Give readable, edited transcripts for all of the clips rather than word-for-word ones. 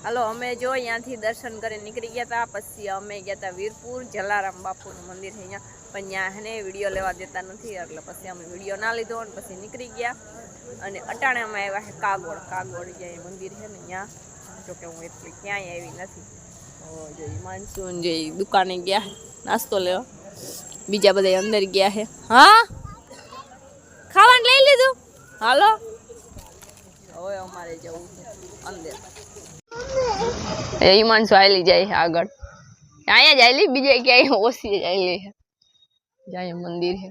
હાલો અમે જો અહીંયાથી દર્શન કરીને નીકળી ગયા હતા, પછી અમે ગયા હતા વીરપુર જલારામ બાપુનું મંદિર છે અહીંયા, પણ ત્યાં હે ને વિડીયો લેવા દેતા નથી, એટલે પછી અમે વિડીયો ના લીધો અને પછી નીકળી ગયા. અને અટાણે અમે આવ્યા છે કાગોળ જ્યાં મંદિર છે ને ત્યાં, જોકે હું એટલી ક્યાંય આવી નથી. જો માનસુન જે દુકાને ગયા નાસ્તો લેવા, બીજા બધા અંદર ગયા છે. હા ખાવાનું લઈ લીધું, હાલો હવે અમારે જવું છે અંદર. એ માણસો આવેલી જાય છે આગળ, અહીંયા જ આવેલી, બીજે ક્યાંય ઓછી જ આવેલી છે. જ્યાં મંદિર છે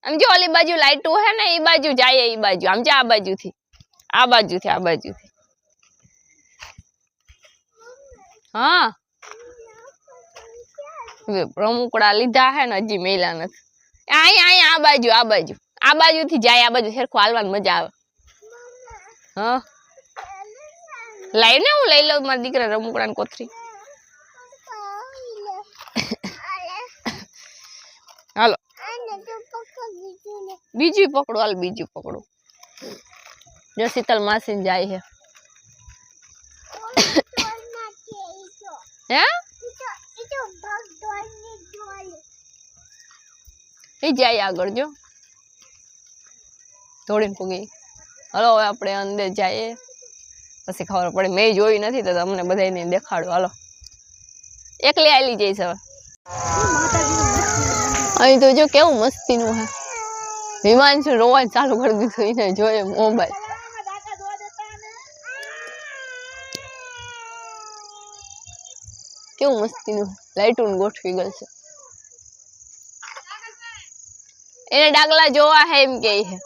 આમ જો ઓલી બાજુ લાઈટો હે ને એ બાજુ જાય, એ બાજુ આમ જા, આ બાજુથી હા રમકડા લીધા હે ને હજી મેલા નથી. અહીંયા આ બાજુથી જાય, આ બાજુ સરખું હાલવાની મજા આવે. હા લઈને હું લઈ લઉં મારા દીકરા રમકડા ને કોથરી. હાલો બીજું પકડો, હાલ બીજું પકડો. જો શીતલ માસી જાય છે. હે એ જાય આગળ, જો દોડીને પૂગી. હાલો હવે આપણે અંદર જઈએ, પછી ખબર પડે. મેં જોઈ નથી તો તમને બધાને દેખાડું. હાલો એકલી આલી જઈશ હવે. અહીં તો જો કેવું મસ્તીનું હે. હિમાંશુ રોવાનું ચાલુ કરી દીધું, એને જોઈએ મોબાઈલ. કેવું મસ્તીનું લાઈટું ગોઠવી ગયેલ છે. એને ડાગલા જોવા હે એમ કે છે.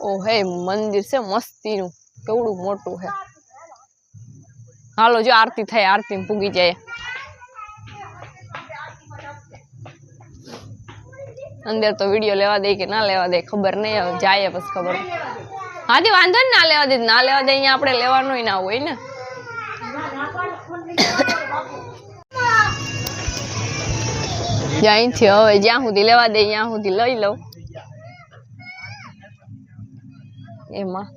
ઓ હે મંદિર છે મસ્તીનું, કેવડું મોટું છે. હાલો જો આરતી થાય, આરતી પૂગી જાય. અંદર તો વિડીયો લેવા દે કે ના લેવા દે ખબર નહીં, હવે જાય પછી ખબર. હા વાંધો ને, ના લેવા દે અહીંયા આપણે લેવાનું ના હોય ને. અહીંથી હવે જ્યાં સુધી લેવા દે ત્યાં સુધી લઈ લઉં. એમાં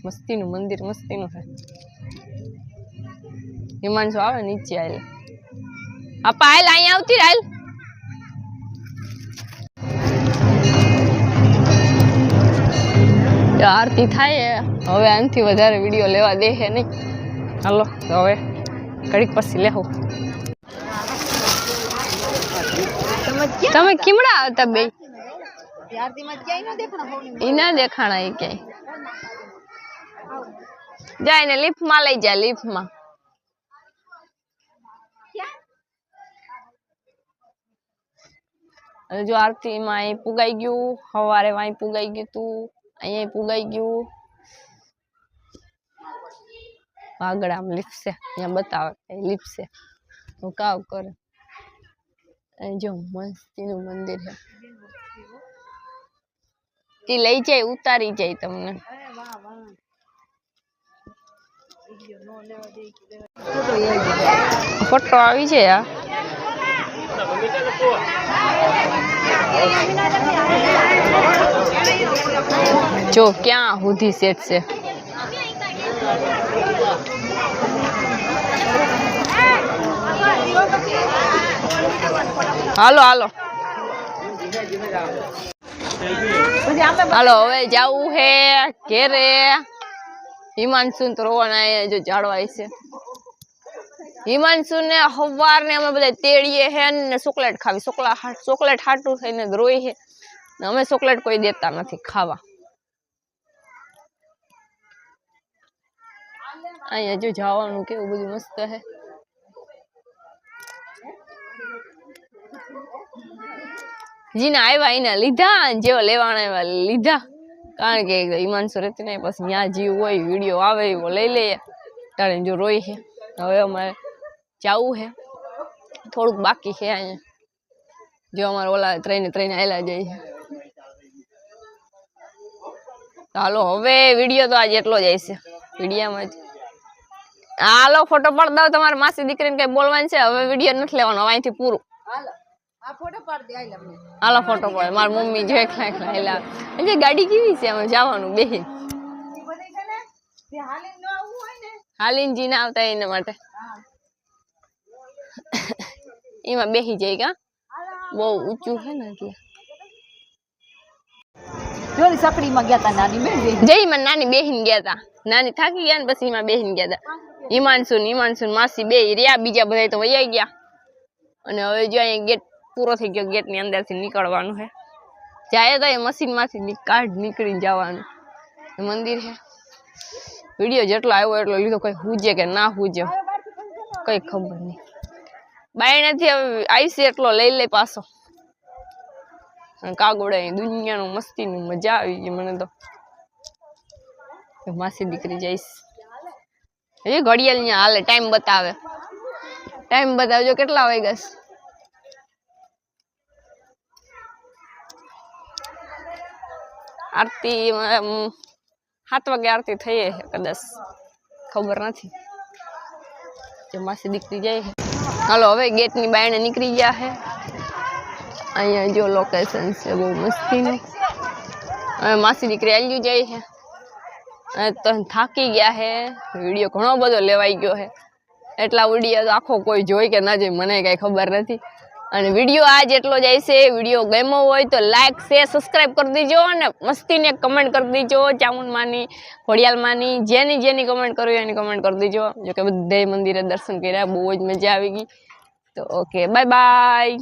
મસ્તીનું મંદિર, મસ્તીનું છે. હિમાંશુ આવે નીચે, આવેલ આપા આવેલ અહીંયા આવતી આવેલ. આરતી થાય હવે, આનાથી વધારે વિડીયો લેવા દે છે નહીં. હાલો હવે ઘડીક પછી લેવું. તમે કીમડા આવતા બે? ઈ ના દેખાણા એ ક્યાંય. જાય ને લિફ્ટમાં લઈ જાય, લિફ્ટમાં. જો આરતી માં અહીં પુગાઈ ગયું, સવારે વાય પુગાઈ ગયું તું, અહીંયા પુગાઈ ગયું. આગળ આમ લિફ્ટ છે, અહીંયા બતાવે લિફ્ટ છે. હું કાવ કરે. જો મસ્તીનું મંદિર છે. તે લઈ જાય, ઉતારી જાય તમને. ફોટો આવી છે યાર. જો ક્યાં સુધી સેટ છે. હાલો હાલો હાલો હવે જવું હે ઘેરે. હિમાંશુ તો રોવાના જો જાડવાય છે. હિમાંશુ ને સવાર ને અમે બધા તેડીએ હે ને ચોકલેટ ખાવી, ચોકલેટ હાટું થઈને રોઈ છે. અમે ચોકલેટ કોઈ દેતા નથી ખાવા. અહીંયા જો જવાનું કેવું બધું મસ્ત હે. જીના આવ્યા એના લીધા, જેવા લેવાના એવા લીધા. કારણ કે હિમાંશુ રહેતી નહીં, પછી ત્યાં જીવ હોય વિડીયો આવે એવો લઈ લઈએ. તારે જો રોઈ છે. હવે અમારે જવું છે, થોડુંક બાકી છે અહીંયા. જો અમારે ઓલા ત્રણે આવેલા જાય છે. હાલો હવે વિડીયો તો આજે એટલો જ આવશે. વિડીયામાં જ હાલો ફોટો પાડ દો. તમારા માસી દીકરીને કઈ બોલવાનું છે? હવે વિડીયો નથી લેવાનો, અહીંથી પૂરું. હાલો આ ફોટો પાડ હાલો ફોટો પડે મારી મમ્મી જો એકલા એકલા હેલા એટલે ગાડી કેવી છે અમે જવાનું બેહી હાલીને જી ના આવતા એના માટે એમાં બેસી જાય કા બહુ ઊંચું છે ને એટલે જોલી સકડીમાં ગયા તા નાની બેન જઈમાં નાની બેહીને ગયા તા નાની થાકી ગયા ને પછી એમાં બેહીને ગયા તા હિમાંશુ માસી બે રહ્યા બીજા બધા તો વૈયા ગયા અને હવે જો અહીંયા ગેટ પૂરો થઈ ગયો ગેટ ની અંદર થી નીકળવાનું છે જાય તો એ મશીન માંથી કાઢ નીકળીને જવાનું મંદિર છે વિડીયો જેટલો આવ્યો એટલો લીધો કઈ હુજે કે ના હુજે કઈ ખબર નહીં બાયણેથી હવે આઈસી એટલો લઈ લે પાછો કાગોડા દુનિયાનું મસ્તીનું મજા આવી ગઈ મને તો માસી દીકરી જઈશ એ ઘડિયાળ અહીંયા હાલે ટાઈમ બતાવજો કેટલા વાગ્યા આરતી 7 વાગે આરતી થઈ છે કદાચ ખબર નથી માસી દીકરી જાય છે હાલો હવે ગેટ ની બાયણે નીકળી ગયા છે અહીંયા જો લોકેશન છે બહુ મસ્તીનું હવે માસી દીકરી આવી જાય છે તો થાકી ગયા છે વિડીયો ઘણો બધો લેવાઈ ગયો છે એટલા વિડીયો તો આખો કોઈ જોઈ કે ના જોઈ મને કઈ ખબર નથી અને વિડીયો આજ એટલો જ છે વિડીયો ગમ્યો હોય તો લાઈક શેર સબસ્ક્રાઇબ કરી દેજો અને મસ્તીને કમેન્ટ કરી દેજો ચામુંડમાની ખોડિયાલમાની જેની કમેન્ટ કરવી એની કમેન્ટ કરી દેજો જો કે બધે મંદિરે દર્શન કર્યા બહુ જ મજા આવી ગઈ તો ઓકે બાય બાય